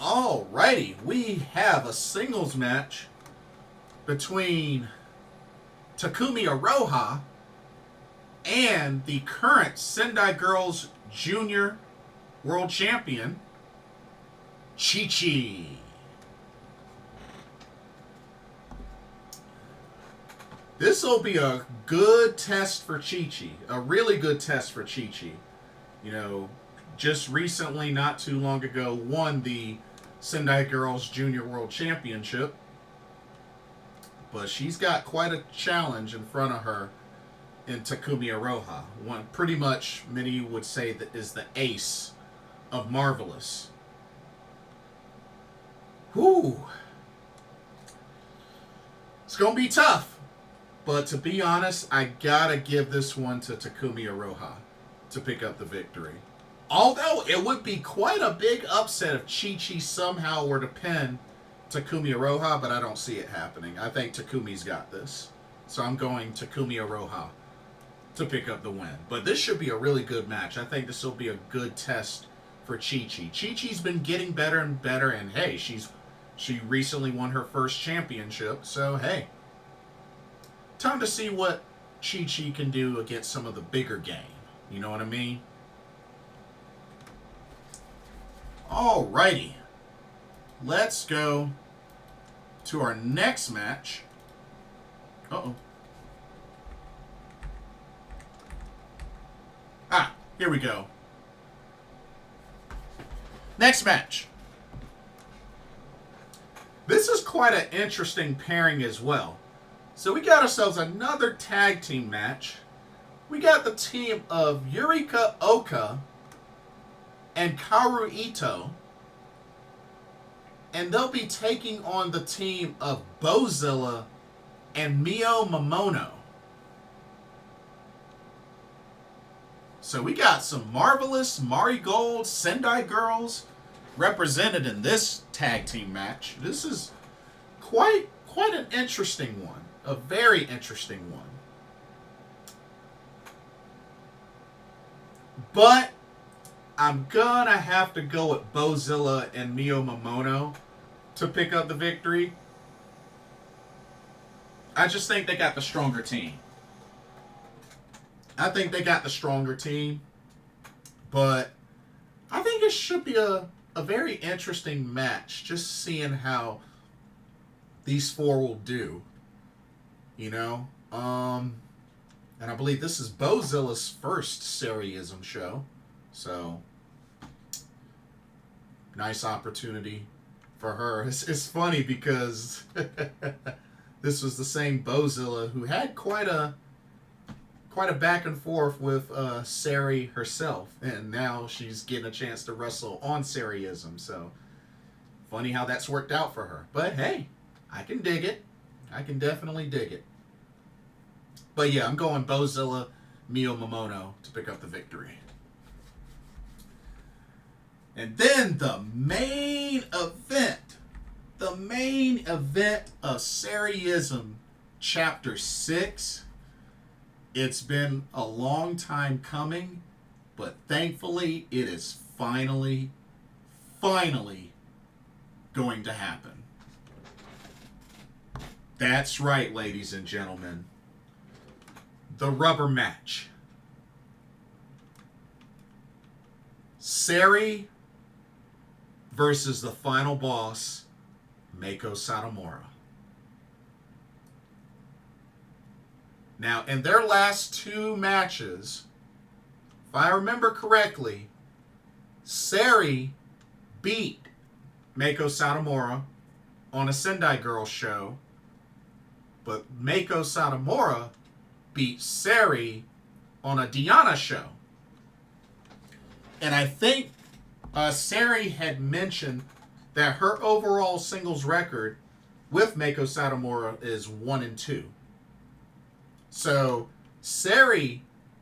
S1: Alrighty, we have a singles match between Takumi Iroha and the current Sendai Girls Junior World Champion, Chi-Chi. This will be a good test for Chi-Chi. A really good test for Chi-Chi. You know, just recently, not too long ago, won the Sendai Girls Junior World Championship. But she's got quite a challenge in front of her in Takumi Iroha. One pretty much, many would say, that is the ace of Marvelous. Whew. It's going to be tough. But to be honest, I gotta give this one to Takumi Iroha to pick up the victory. Although it would be quite a big upset if Chi-Chi somehow were to pin Takumi Iroha, but I don't see it happening. I think Takumi's got this. So I'm going Takumi Iroha to pick up the win. But this should be a really good match. I think this will be a good test for Chi-Chi. Chi-Chi's been getting better and better, and hey, she recently won her first championship, so hey. Time to see what Chi-Chi can do against some of the bigger game. You know what I mean? Alrighty. Let's go to our next match. Uh-oh. Ah, here we go. Next match. This is quite an interesting pairing as well. So we got ourselves another tag team match. We got the team of Yurika Oka and Kaoru Ito. And they'll be taking on the team of Bozilla and Mio Momono. So we got some Marvelous, Marigold, Sendai Girls represented in this tag team match. This is quite an interesting one. A very interesting one. But I'm gonna have to go with Bozilla and Mio Momono to pick up the victory. I just think they got the stronger team. I think they got the stronger team. But I think it should be a very interesting match. Just seeing how these four will do. You know? And I believe this is Bozilla's first Sareee-ism show. So, nice opportunity for her. It's funny because this was the same Bozilla who had quite a back and forth with Sareee herself, and now she's getting a chance to wrestle on Sareee-ism. So, funny how that's worked out for her. But hey, I can dig it. I can definitely dig it. But yeah, I'm going Bozilla, Mio Momono to pick up the victory. And then the main event of Sareee-ism Chapter 6. It's been a long time coming, but thankfully it is finally going to happen. That's right, ladies and gentlemen. The rubber match. Sareee versus the final boss, Meiko Satomura. Now, in their last two matches, if I remember correctly, Sareee beat Meiko Satomura on a Sendai Girls show, but Meiko Satomura beat Sareee on a Diana show. And I think Sareee had mentioned that her overall singles record with Meiko Satomura is 1-2. So Sareee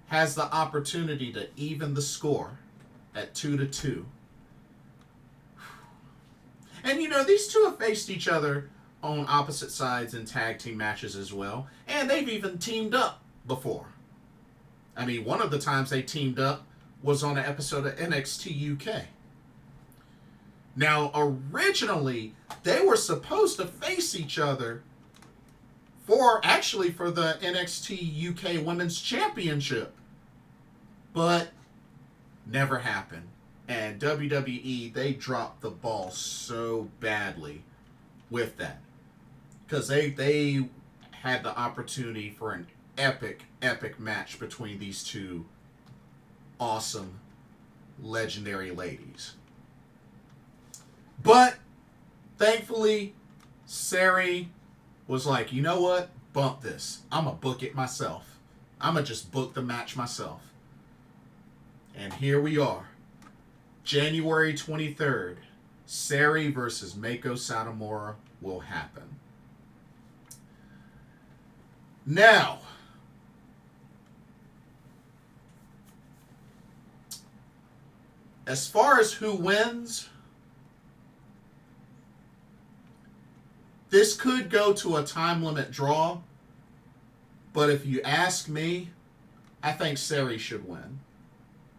S1: has the opportunity to even the score at 2-2. And, you know, these two have faced each other on opposite sides in tag team matches as well. And they've even teamed up before. I mean, one of the times they teamed up was on an episode of NXT UK. Now, originally, they were supposed to face each other for the NXT UK Women's Championship. But never happened. And WWE, they dropped the ball so badly with that. Because they had the opportunity for an epic match between these two awesome, legendary ladies. But, thankfully, Sareee was like, you know what? Bump this. I'm going to book it myself. I'm going to just book the match myself. And here we are. January 23rd, Sareee versus Meiko Satomura will happen. Now, as far as who wins, this could go to a time limit draw, but if you ask me, I think Sareee should win.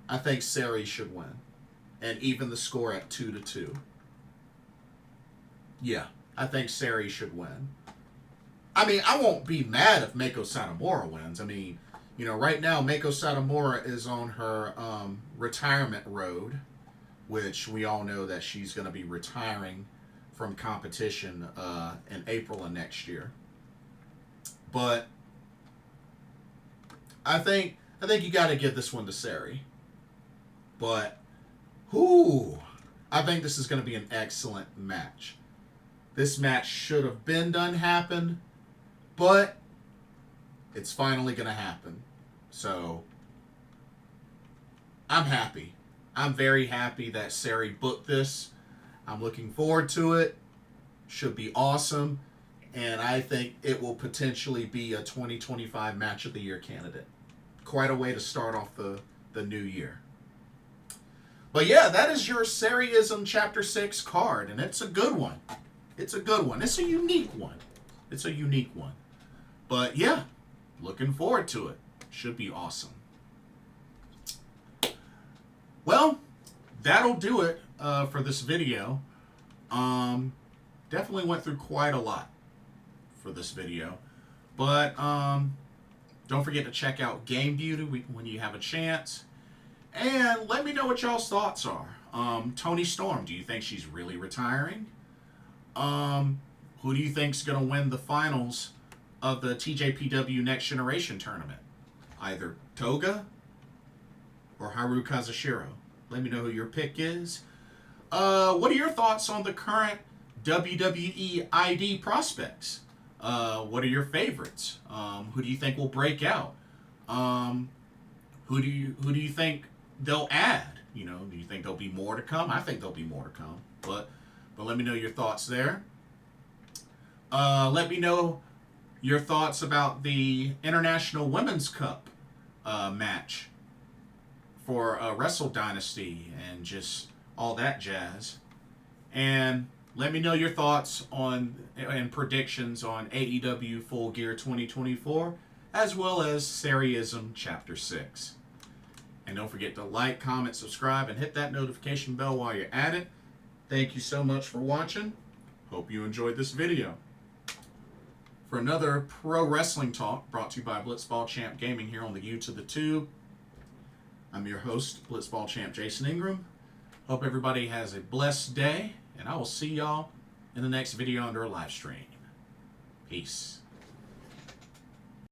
S1: I think Sareee should win. And even the score at 2-2. Yeah, I think Sareee should win. I mean, I won't be mad if Meiko Satomura wins. I mean, you know, right now, Meiko Satomura is on her retirement road, which we all know that she's going to be retiring from competition in April of next year. But I think you got to give this one to Sareee. But I think this is going to be an excellent match. This match should have been done happen, but it's finally going to happen. So I'm happy. I'm very happy that Sareee booked this. I'm looking forward to it. Should be awesome. And I think it will potentially be a 2025 Match of the Year candidate. Quite a way to start off the new year. But yeah, that is your Sareee-ism Chapter 6 card. And it's a good one. It's a good one. It's a unique one. It's a unique one. But yeah, looking forward to it. Should be awesome. Well, that'll do it for this video. Definitely went through quite a lot for this video. But don't forget to check out Game Beauty when you have a chance. And let me know what y'all's thoughts are. Toni Storm, do you think she's really retiring? Who do you think's going to win the finals of the TJPW Next Generation tournament? Either Toga or Haru Kazushiro. Let me know who your pick is. What are your thoughts on the current WWE ID prospects? What are your favorites? Who do you think will break out? Who do you think they'll add? You know, do you think there'll be more to come? I think there'll be more to come. But let me know your thoughts there. Let me know your thoughts about the International Women's Cup match for Wrestle Dynasty and just all that jazz. And let me know your thoughts on and predictions on AEW Full Gear 2024, as well as Sareee-ism Chapter 6. And don't forget to like, comment, subscribe, and hit that notification bell while you're at it. Thank you so much for watching. Hope you enjoyed this video. For another pro wrestling talk brought to you by Blitzball Champ Gaming here on the U to the Tube, I'm your host, Blitzball Champ Jason Ingram. Hope everybody has a blessed day, and I will see y'all in the next video under a live stream. Peace.